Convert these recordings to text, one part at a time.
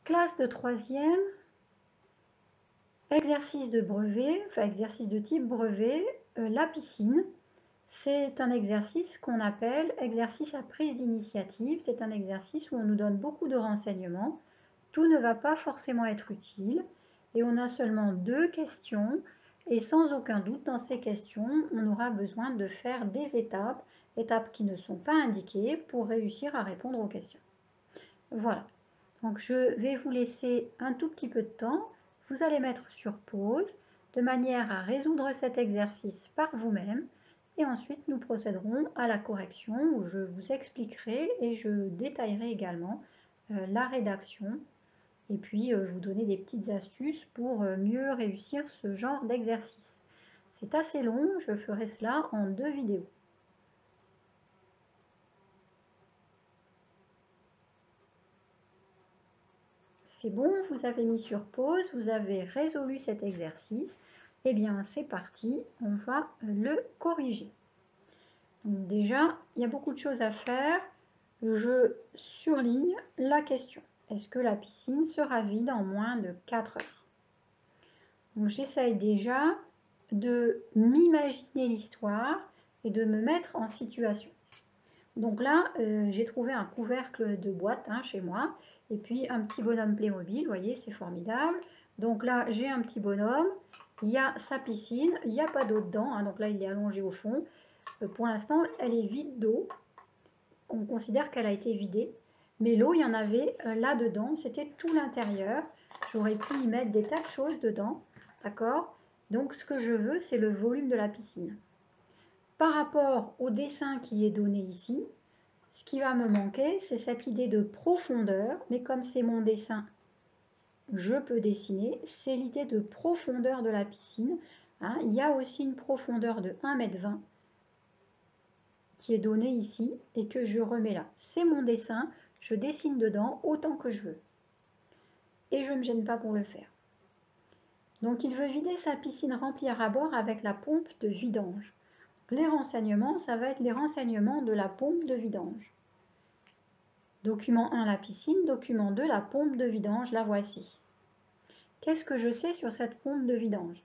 Classe de troisième, exercice de brevet, enfin exercice de type brevet, la piscine. C'est un exercice qu'on appelle exercice à prise d'initiative. C'est un exercice où on nous donne beaucoup de renseignements. Tout ne va pas forcément être utile et on a seulement 2 questions et sans aucun doute dans ces questions, on aura besoin de faire des étapes qui ne sont pas indiquées pour réussir à répondre aux questions. Voilà. Donc je vais vous laisser un tout petit peu de temps. Vous allez mettre sur pause de manière à résoudre cet exercice par vous-même. Et ensuite, nous procéderons à la correction où je vous expliquerai et je détaillerai également la rédaction et puis vous donner des petites astuces pour mieux réussir ce genre d'exercice. C'est assez long, je ferai cela en 2 vidéos. C'est bon, vous avez mis sur pause, vous avez résolu cet exercice. Eh bien, c'est parti, on va le corriger. Donc déjà, il y a beaucoup de choses à faire. Je surligne la question. Est-ce que la piscine sera vide en moins de 4 heures? Donc j'essaye déjà de m'imaginer l'histoire et de me mettre en situation. Donc là, j'ai trouvé un couvercle de boîte chez moi et puis un petit bonhomme Playmobil, vous voyez, c'est formidable. Donc là, j'ai un petit bonhomme, il y a sa piscine, il n'y a pas d'eau dedans, donc là, il est allongé au fond. Pour l'instant, elle est vide d'eau. On considère qu'elle a été vidée, mais l'eau, il y en avait là-dedans, c'était tout l'intérieur. J'aurais pu y mettre des tas de choses dedans, d'accord? Donc ce que je veux, c'est le volume de la piscine. Par rapport au dessin qui est donné ici, ce qui va me manquer, c'est cette idée de profondeur, mais comme c'est mon dessin, je peux dessiner, c'est l'idée de profondeur de la piscine. Il y a aussi une profondeur de 1,20 m qui est donnée ici et que je remets là. C'est mon dessin, je dessine dedans autant que je veux. Et je ne me gêne pas pour le faire. Donc il veut vider sa piscine remplie à bord avec la pompe de vidange. Les renseignements, ça va être les renseignements de la pompe de vidange. Document 1, la piscine. Document 2, la pompe de vidange. La voici. Qu'est-ce que je sais sur cette pompe de vidange?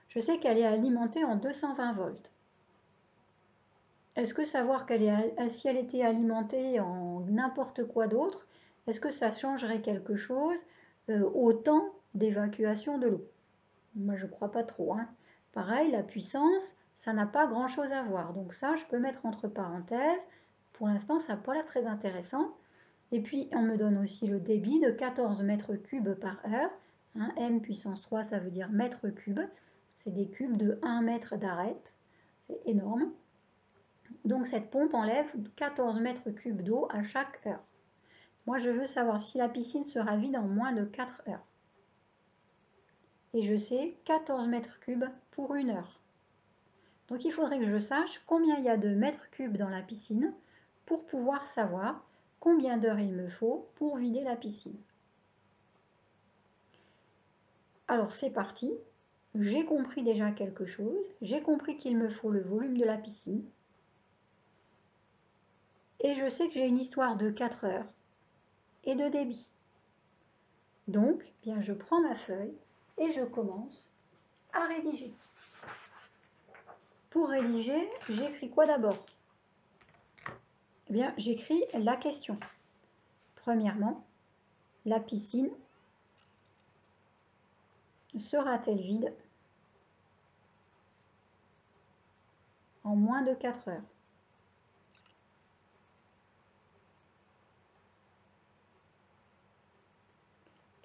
Je sais qu'elle est alimentée en 220 volts. Est-ce que savoir si elle était alimentée en n'importe quoi d'autre, est-ce que ça changerait quelque chose au temps d'évacuation de l'eau? Moi, je ne crois pas trop. Pareil, la puissance, ça n'a pas grand-chose à voir. Donc ça, je peux mettre entre parenthèses. Pour l'instant, ça n'a pas l'air très intéressant. Et puis, on me donne aussi le débit de 14 mètres cubes par heure. M puissance 3, ça veut dire mètre cube. C'est des cubes de 1 mètre d'arête. C'est énorme. Donc, cette pompe enlève 14 mètres cubes d'eau à chaque heure. Moi, je veux savoir si la piscine sera vide en moins de 4 heures. Et je sais 14 mètres cubes pour 1 heure. Donc, il faudrait que je sache combien il y a de mètres cubes dans la piscine pour pouvoir savoir combien d'heures il me faut pour vider la piscine. Alors c'est parti, j'ai compris déjà quelque chose, j'ai compris qu'il me faut le volume de la piscine et je sais que j'ai une histoire de 4 heures et de débit. Donc, bien, je prends ma feuille et je commence à rédiger. Pour rédiger, j'écris quoi d'abord? Eh bien, j'écris la question. Premièrement, la piscine sera-t-elle vide en moins de 4 heures?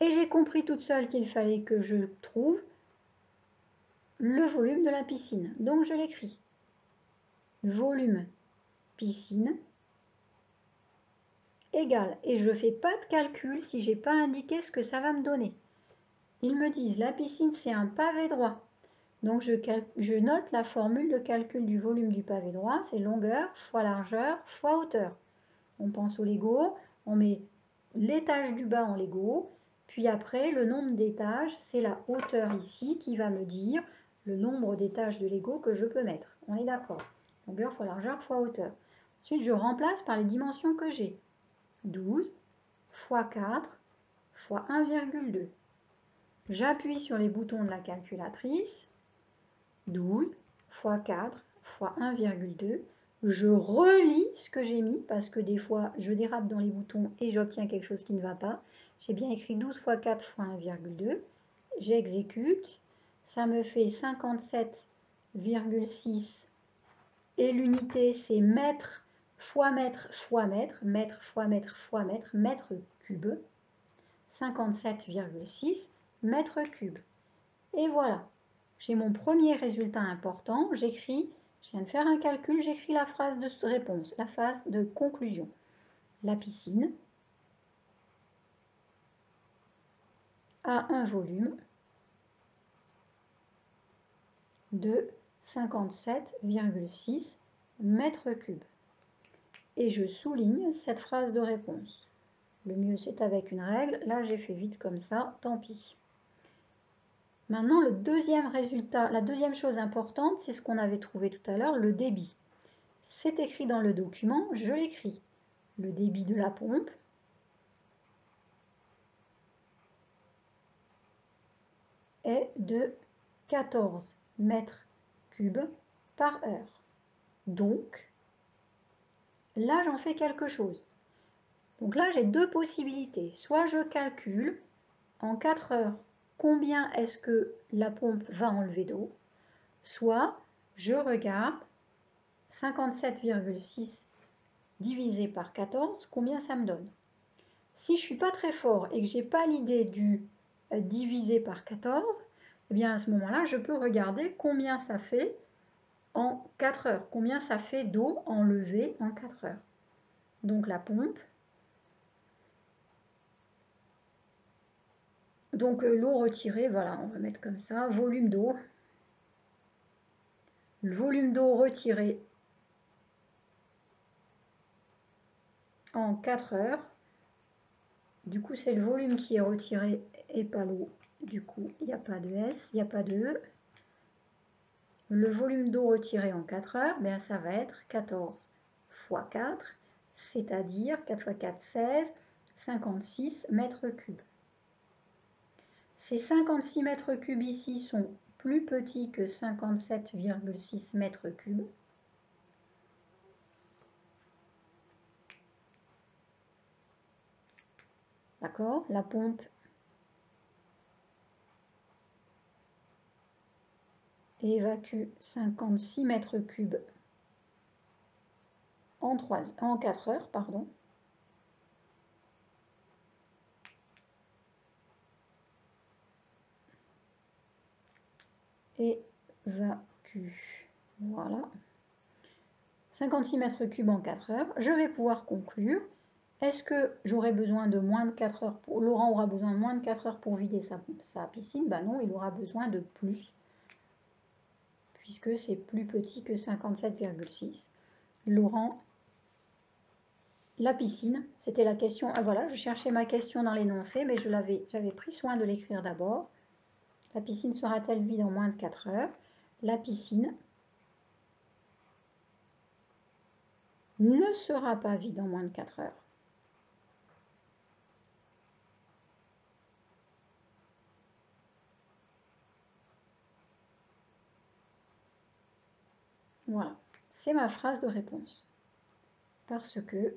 Et j'ai compris toute seule qu'il fallait que je trouve le volume de la piscine. Donc je l'écris. Volume piscine égale. Et je ne fais pas de calcul si je n'ai pas indiqué ce que ça va me donner. Ils me disent la piscine c'est un pavé droit. Donc je note la formule de calcul du volume du pavé droit. C'est longueur fois largeur fois hauteur. On pense au Lego. On met l'étage du bas en Lego. Puis après, le nombre d'étages, c'est la hauteur ici qui va me dire le nombre d'étages de Lego que je peux mettre. On est d'accord. Longueur fois largeur fois hauteur. Ensuite, je remplace par les dimensions que j'ai. 12 fois 4 fois 1,2. J'appuie sur les boutons de la calculatrice. 12 fois 4 fois 1,2. Je relis ce que j'ai mis parce que des fois je dérape dans les boutons et j'obtiens quelque chose qui ne va pas. J'ai bien écrit 12 fois 4 fois 1,2. J'exécute. Ça me fait 57,6 et l'unité c'est mètre fois mètre fois mètre, mètre fois mètre fois mètre, mètre cube. 57,6 mètres cubes. Et voilà, j'ai mon premier résultat important. J'écris, je viens de faire un calcul, j'écris la phrase de réponse, la phrase de conclusion. La piscine a un volume de 57,6 mètres cubes. Et je souligne cette phrase de réponse. Le mieux c'est avec une règle, là j'ai fait vite comme ça, tant pis. Maintenant le deuxième résultat, la deuxième chose importante, c'est ce qu'on avait trouvé tout à l'heure, le débit. C'est écrit dans le document, je l'écris. Le débit de la pompe est de 14 mètres cubes par heure. Donc, là, j'en fais quelque chose. Donc là, j'ai deux possibilités. Soit je calcule en 4 heures combien est-ce que la pompe va enlever d'eau, soit je regarde 57,6 divisé par 14, combien ça me donne. Si je ne suis pas très fort et que je n'ai pas l'idée du divisé par 14, eh bien à ce moment-là, je peux regarder combien ça fait en 4 heures, combien ça fait d'eau enlevée en 4 heures. Donc la pompe, donc l'eau retirée, voilà, on va mettre comme ça, volume d'eau. Le volume d'eau retiré en 4 heures. Du coup, c'est le volume qui est retiré et pas l'eau. Du coup, il n'y a pas de S, il n'y a pas de E. Le volume d'eau retiré en 4 heures, bien, ça va être 14 fois 4, c'est-à-dire 4 fois 4, 16, 56 mètres cubes. Ces 56 mètres cubes ici sont plus petits que 57,6 mètres cubes. D'accord? La pompe évacue 56 mètres cubes en 4 heures, pardon. Évacue, voilà. 56 mètres cubes en 4 heures. Je vais pouvoir conclure. Est-ce que j'aurai besoin de moins de 4 heures pour... Laurent aura besoin de moins de 4 heures pour vider sa piscine? Ben non, il aura besoin de plus, puisque c'est plus petit que 57,6. Laurent, la piscine, c'était la question. Ah voilà, je cherchais ma question dans l'énoncé, mais j'avais pris soin de l'écrire d'abord. La piscine sera-t-elle vide en moins de 4 heures? La piscine ne sera pas vide en moins de 4 heures. Voilà, c'est ma phrase de réponse. Parce que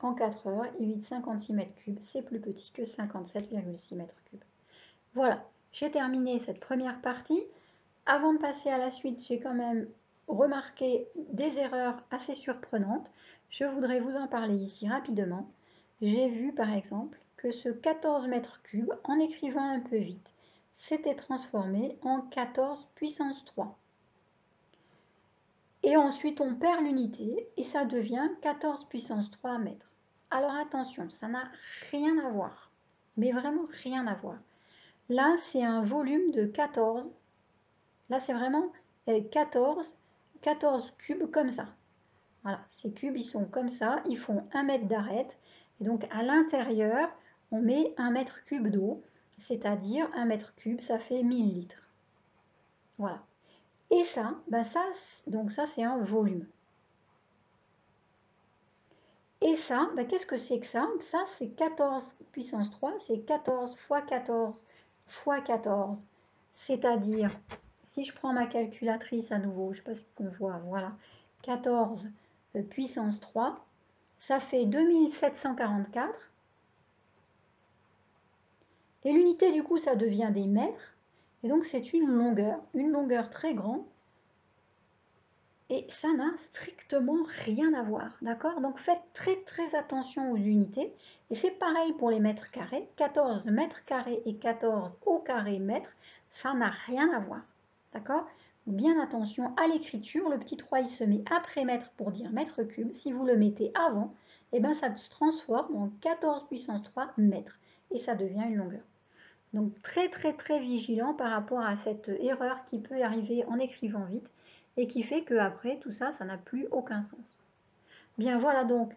en 4 heures, il vide 56 mètres cubes, c'est plus petit que 57,6 mètres cubes. Voilà, j'ai terminé cette première partie. Avant de passer à la suite, j'ai quand même remarqué des erreurs assez surprenantes. Je voudrais vous en parler ici rapidement. J'ai vu par exemple que ce 14 mètres cubes, en écrivant un peu vite, s'était transformé en 14 puissance 3. Et ensuite, on perd l'unité et ça devient 14 puissance 3 mètres. Alors attention, ça n'a rien à voir, mais vraiment rien à voir. Là, c'est un volume de 14. Là, c'est vraiment 14 cubes comme ça. Voilà, ces cubes, ils sont comme ça, ils font 1 mètre d'arête. Et donc, à l'intérieur, on met 1 mètre cube d'eau, c'est-à-dire 1 mètre cube, ça fait 1000 litres. Voilà. Et ça, ben ça, donc ça, c'est un volume. Et ça, ben, qu'est-ce que c'est que ça? Ça, c'est 14 puissance 3, c'est 14 fois 14 fois 14. C'est-à-dire, si je prends ma calculatrice à nouveau, je ne sais pas si on voit, voilà, 14 puissance 3, ça fait 2744. Et l'unité, du coup, ça devient des mètres. Et donc, c'est une longueur très grande. Et ça n'a strictement rien à voir, d'accord? Donc faites très très attention aux unités. Et c'est pareil pour les mètres carrés. 14 mètres carrés et 14 au carré mètres, ça n'a rien à voir, d'accord? Bien attention à l'écriture. Le petit 3, il se met après mètre pour dire mètre cube. Si vous le mettez avant, eh ben, ça se transforme en 14 puissance 3 mètres. Et ça devient une longueur. Donc très très très vigilant par rapport à cette erreur qui peut arriver en écrivant vite et qui fait que après tout ça, ça n'a plus aucun sens. Bien voilà donc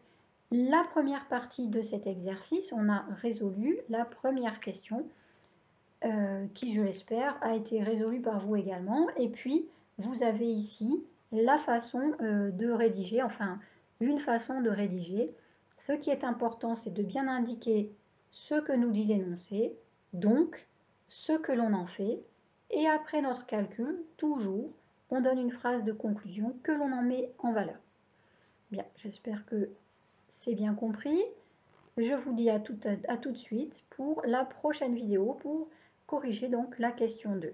la première partie de cet exercice. On a résolu la première question qui, je l'espère, a été résolue par vous également. Et puis vous avez ici la façon de rédiger, enfin une façon de rédiger. Ce qui est important, c'est de bien indiquer ce que nous dit l'énoncé, donc ce que l'on en fait, et après notre calcul, toujours, on donne une phrase de conclusion que l'on en met en valeur. Bien, j'espère que c'est bien compris. Je vous dis à tout de suite pour la prochaine vidéo pour corriger donc la question 2.